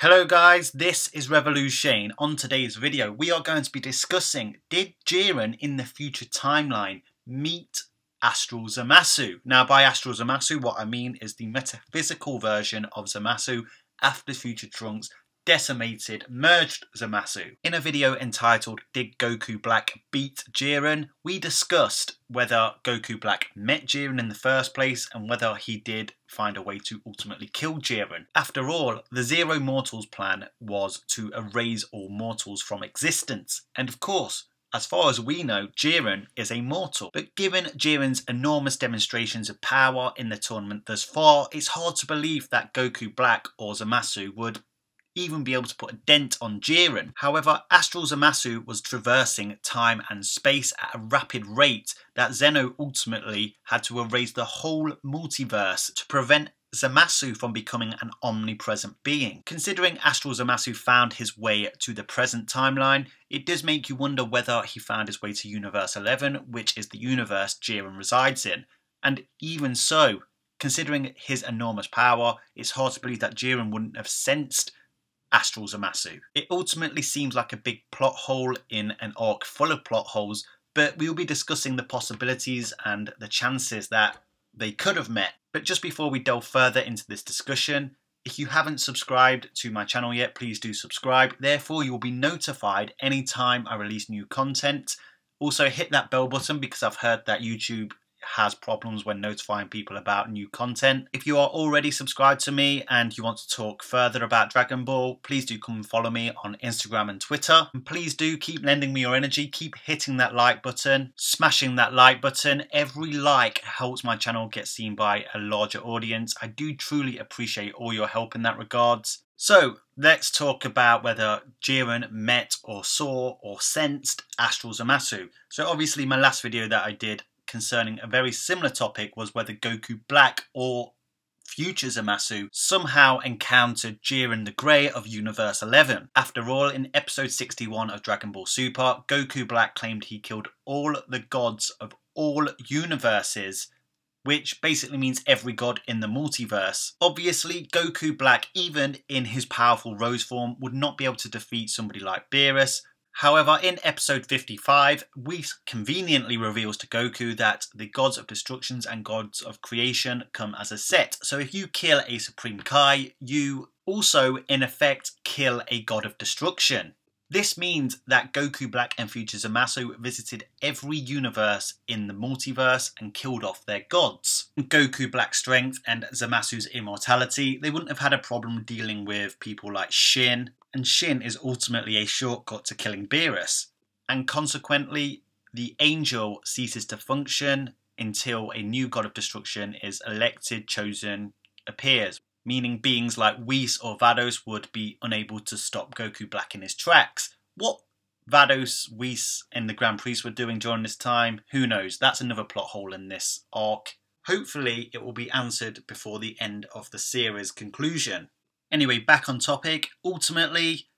Hello guys, this is Revolution. On today's video we are going to be discussing, did Jiren in the future timeline meet Astral Zamasu? Now by Astral Zamasu what I mean is the metaphysical version of Zamasu after Future Trunks decimated, merged Zamasu. In a video entitled Did Goku Black Beat Jiren, we discussed whether Goku Black met Jiren in the first place and whether he did find a way to ultimately kill Jiren. After all, the Zero Mortals plan was to erase all mortals from existence, and of course, as far as we know, Jiren is a mortal. But given Jiren's enormous demonstrations of power in the tournament thus far, it's hard to believe that Goku Black or Zamasu would even be able to put a dent on Jiren. However, Astral Zamasu was traversing time and space at a rapid rate that Zeno ultimately had to erase the whole multiverse to prevent Zamasu from becoming an omnipresent being. Considering Astral Zamasu found his way to the present timeline, it does make you wonder whether he found his way to Universe 11, which is the universe Jiren resides in. And even so, considering his enormous power, it's hard to believe that Jiren wouldn't have sensed Astral Zamasu. It ultimately seems like a big plot hole in an arc full of plot holes, but we will be discussing the possibilities and the chances that they could have met. But just before we delve further into this discussion, if you haven't subscribed to my channel yet, please do subscribe. Therefore, you will be notified anytime I release new content. Also, hit that bell button because I've heard that YouTube has problems when notifying people about new content. If you are already subscribed to me and you want to talk further about Dragon Ball, please do come and follow me on Instagram and Twitter. And please do keep lending me your energy, keep hitting that like button, smashing that like button. Every like helps my channel get seen by a larger audience. I do truly appreciate all your help in that regards. So let's talk about whether Jiren met or saw or sensed Astral Zamasu. So obviously my last video that I did concerning a very similar topic was whether Goku Black or future Zamasu somehow encountered Jiren the Grey of Universe 11. After all, in episode 61 of Dragon Ball Super, Goku Black claimed he killed all the gods of all universes, which basically means every god in the multiverse. Obviously, Goku Black, even in his powerful Rose form, would not be able to defeat somebody like Beerus. However, in episode 55, Whis conveniently reveals to Goku that the gods of destructions and gods of creation come as a set. So if you kill a Supreme Kai, you also, in effect, kill a god of destruction. This means that Goku Black and future Zamasu visited every universe in the multiverse and killed off their gods. Goku Black's strength and Zamasu's immortality, they wouldn't have had a problem dealing with people like Shin, and Shin is ultimately a shortcut to killing Beerus, and consequently the angel ceases to function until a new god of destruction is elected, chosen, appears, meaning beings like Whis or Vados would be unable to stop Goku Black in his tracks. What Vados, Whis and the Grand Priest were doing during this time, who knows? That's another plot hole in this arc. Hopefully it will be answered before the end of the series conclusion. Anyway, back on topic. Ultimately,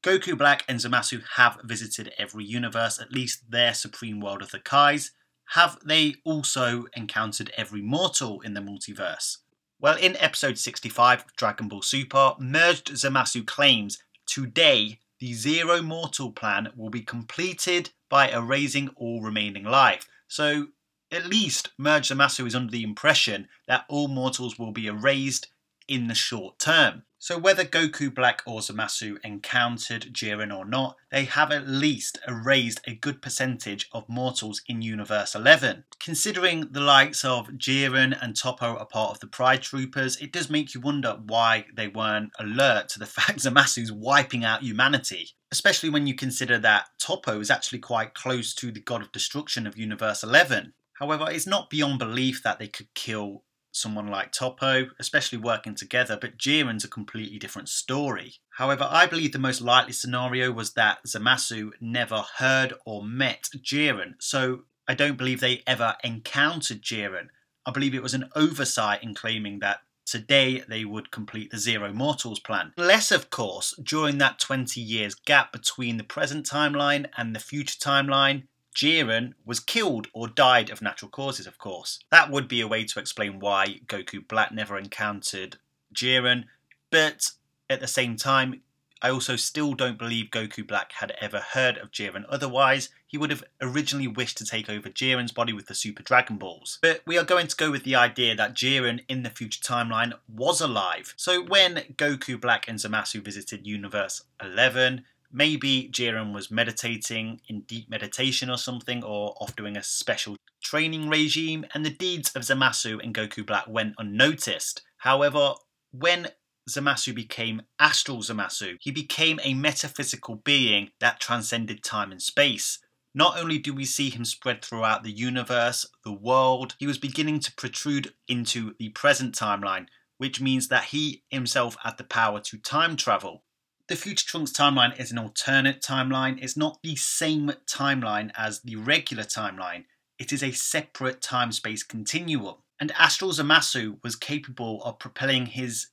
Goku Black and Zamasu have visited every universe, at least their supreme world of the Kais. Have they also encountered every mortal in the multiverse? Well, in episode 65 of Dragon Ball Super, Merged Zamasu claims, today the Zero Mortal plan will be completed by erasing all remaining life. So, at least Merged Zamasu is under the impression that all mortals will be erased in the short term. So whether Goku Black or Zamasu encountered Jiren or not, they have at least erased a good percentage of mortals in Universe 11. Considering the likes of Jiren and Toppo are part of the Pride Troopers, it does make you wonder why they weren't alert to the fact Zamasu's wiping out humanity. Especially when you consider that Toppo is actually quite close to the God of Destruction of Universe 11. However, it's not beyond belief that they could kill someone like Toppo, especially working together, but Jiren's a completely different story. However, I believe the most likely scenario was that Zamasu never heard or met Jiren, so I don't believe they ever encountered Jiren. I believe it was an oversight in claiming that today they would complete the Zero Mortals plan. Unless, of course, during that 20 years gap between the present timeline and the future timeline, Jiren was killed or died of natural causes, of course. That would be a way to explain why Goku Black never encountered Jiren, but At the same time, I also still don't believe Goku Black had ever heard of Jiren, otherwise he would have originally wished to take over Jiren's body with the Super Dragon Balls. But we are going to go with the idea that Jiren in the future timeline was alive. So when Goku Black and Zamasu visited Universe 11, maybe Jiren was meditating in deep meditation or something, or off doing a special training regime, and the deeds of Zamasu and Goku Black went unnoticed. However, when Zamasu became Astral Zamasu, he became a metaphysical being that transcended time and space. Not only do we see him spread throughout the universe, the world, he was beginning to protrude into the present timeline, which means that he himself had the power to time travel. The Future Trunks timeline is an alternate timeline. It's not the same timeline as the regular timeline. It is a separate time-space continuum. And Astral Zamasu was capable of propelling his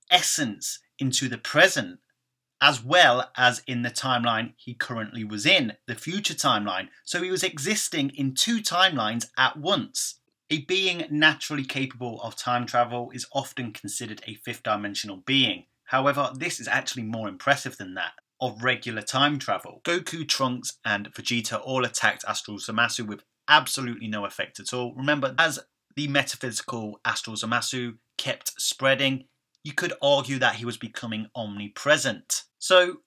essence into the present, as well as in the timeline he currently was in, the future timeline. So he was existing in two timelines at once. A being naturally capable of time travel is often considered a fifth dimensional being. However, this is actually more impressive than that, of regular time travel. Goku, Trunks and Vegeta all attacked Astral Zamasu with absolutely no effect at all. Remember, as the metaphysical Astral Zamasu kept spreading, you could argue that he was becoming omnipresent. So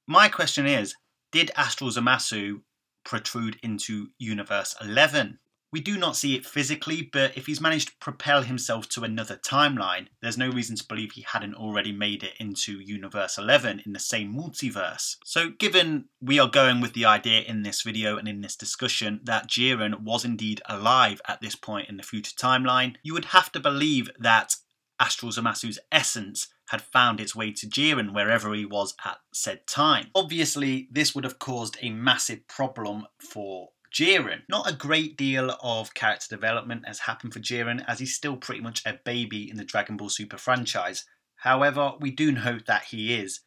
my question is, did Astral Zamasu protrude into Universe 11? We do not see it physically, but if he's managed to propel himself to another timeline, there's no reason to believe he hadn't already made it into Universe 11 in the same multiverse. So given we are going with the idea in this video and in this discussion that Jiren was indeed alive at this point in the future timeline, you would have to believe that Astral Zamasu's essence had found its way to Jiren wherever he was at said time. Obviously, this would have caused a massive problem for Jiren. Not a great deal of character development has happened for Jiren, as he's still pretty much a baby in the Dragon Ball Super franchise. However, we do note that he is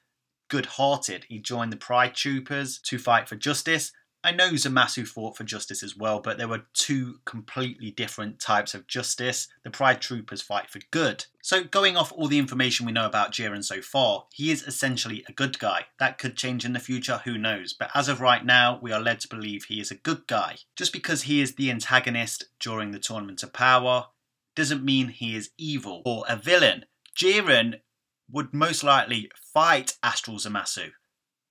good-hearted. He joined the Pride Troopers to fight for justice. I know Zamasu fought for justice as well, but there were two completely different types of justice. The Pride Troopers fight for good. So going off all the information we know about Jiren so far, he is essentially a good guy. That could change in the future, who knows? But as of right now, we are led to believe he is a good guy. Just because he is the antagonist during the Tournament of Power doesn't mean he is evil or a villain. Jiren would most likely fight Astral Zamasu.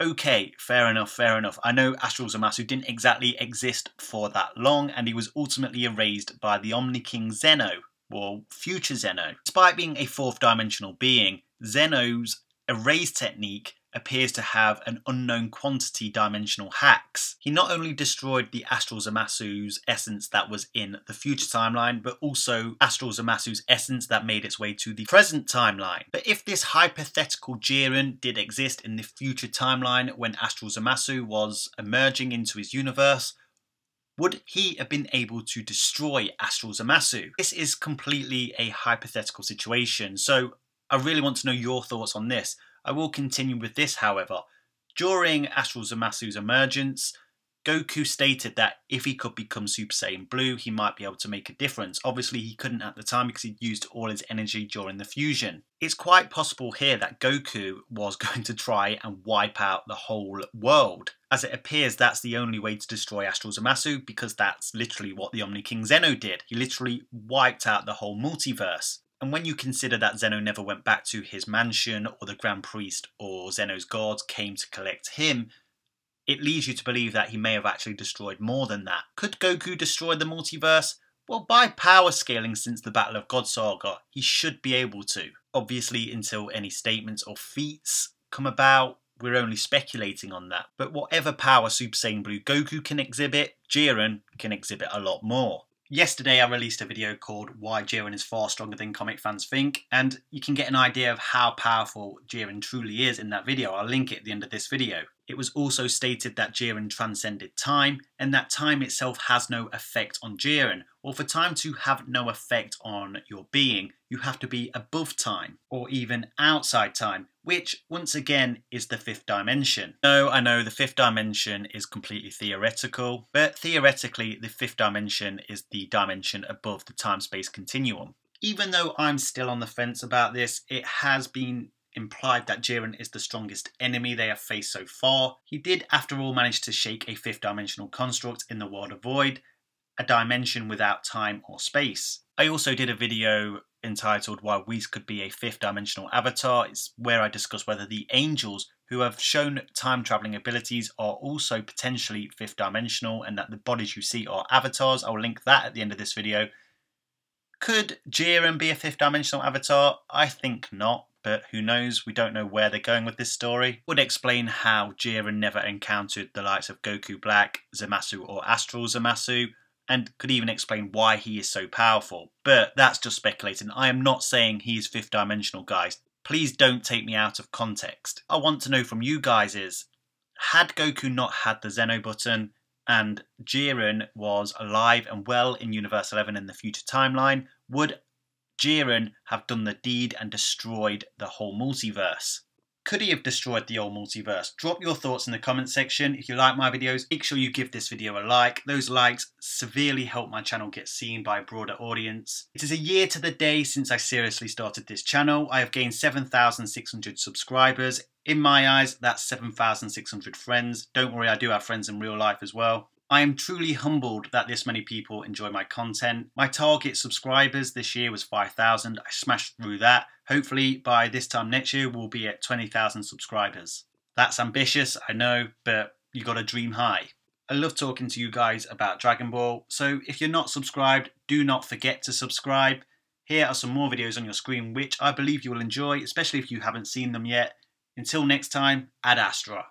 Okay, fair enough, fair enough. I know Astral Zamasu didn't exactly exist for that long, and he was ultimately erased by the Omni King Zeno, or future Zeno. Despite being a fourth dimensional being, Zeno's erase technique appears to have an unknown quantity dimensional hacks. He not only destroyed the Astral Zamasu's essence that was in the future timeline, but also Astral Zamasu's essence that made its way to the present timeline. But if this hypothetical Jiren did exist in the future timeline when Astral Zamasu was emerging into his universe, would he have been able to destroy Astral Zamasu? This is completely a hypothetical situation, so I really want to know your thoughts on this. I will continue with this, however. During Astral Zamasu's emergence, Goku stated that if he could become Super Saiyan Blue, he might be able to make a difference. Obviously, he couldn't at the time because he'd used all his energy during the fusion. It's quite possible here that Goku was going to try and wipe out the whole world, as it appears that's the only way to destroy Astral Zamasu, because that's literally what the Omni King Zeno did. He literally wiped out the whole multiverse. And when you consider that Zeno never went back to his mansion, or the Grand Priest or Zeno's guards came to collect him, it leads you to believe that he may have actually destroyed more than that. Could Goku destroy the multiverse? Well, by power scaling since the Battle of God Saga, he should be able to. Obviously, until any statements or feats come about, we're only speculating on that. But whatever power Super Saiyan Blue Goku can exhibit, Jiren can exhibit a lot more. Yesterday I released a video called Why Jiren is Far Stronger Than Comic Fans Think, and you can get an idea of how powerful Jiren truly is in that video. I'll link it at the end of this video. It was also stated that Jiren transcended time, and that time itself has no effect on Jiren. Or for time to have no effect on your being, you have to be above time, or even outside time, which once again is the fifth dimension. No, I know the fifth dimension is completely theoretical, but theoretically the fifth dimension is the dimension above the time-space continuum. Even though I'm still on the fence about this, it has been implied that Jiren is the strongest enemy they have faced so far. He did, after all, manage to shake a fifth dimensional construct in the world of Void, a dimension without time or space. I also did a video entitled Why Whis could be a fifth dimensional avatar. It's where I discuss whether the angels who have shown time travelling abilities are also potentially fifth dimensional, and that the bodies you see are avatars. I'll link that at the end of this video. Could Jiren be a fifth dimensional avatar? I think not, but who knows? We don't know where they're going with this story. Would explain how Jiren never encountered the likes of Goku Black, Zamasu or Astral Zamasu, and could even explain why he is so powerful. But that's just speculating. I am not saying he is fifth dimensional, guys. Please don't take me out of context. I want to know from you guys is, had Goku not had the Zeno button and Jiren was alive and well in Universe 11 in the future timeline, would Jiren have done the deed and destroyed the whole multiverse? Could he have destroyed the whole multiverse? Drop your thoughts in the comment section. If you like my videos, make sure you give this video a like. Those likes severely help my channel get seen by a broader audience. It is a year to the day since I seriously started this channel. I have gained 7,600 subscribers. In my eyes, that's 7,600 friends. Don't worry, I do have friends in real life as well. I am truly humbled that this many people enjoy my content. My target subscribers this year was 5,000. I smashed through that. Hopefully by this time next year we'll be at 20,000 subscribers. That's ambitious, I know, but you gotta dream high. I love talking to you guys about Dragon Ball, so if you're not subscribed, do not forget to subscribe. Here are some more videos on your screen which I believe you will enjoy, especially if you haven't seen them yet. Until next time, Ad Astra.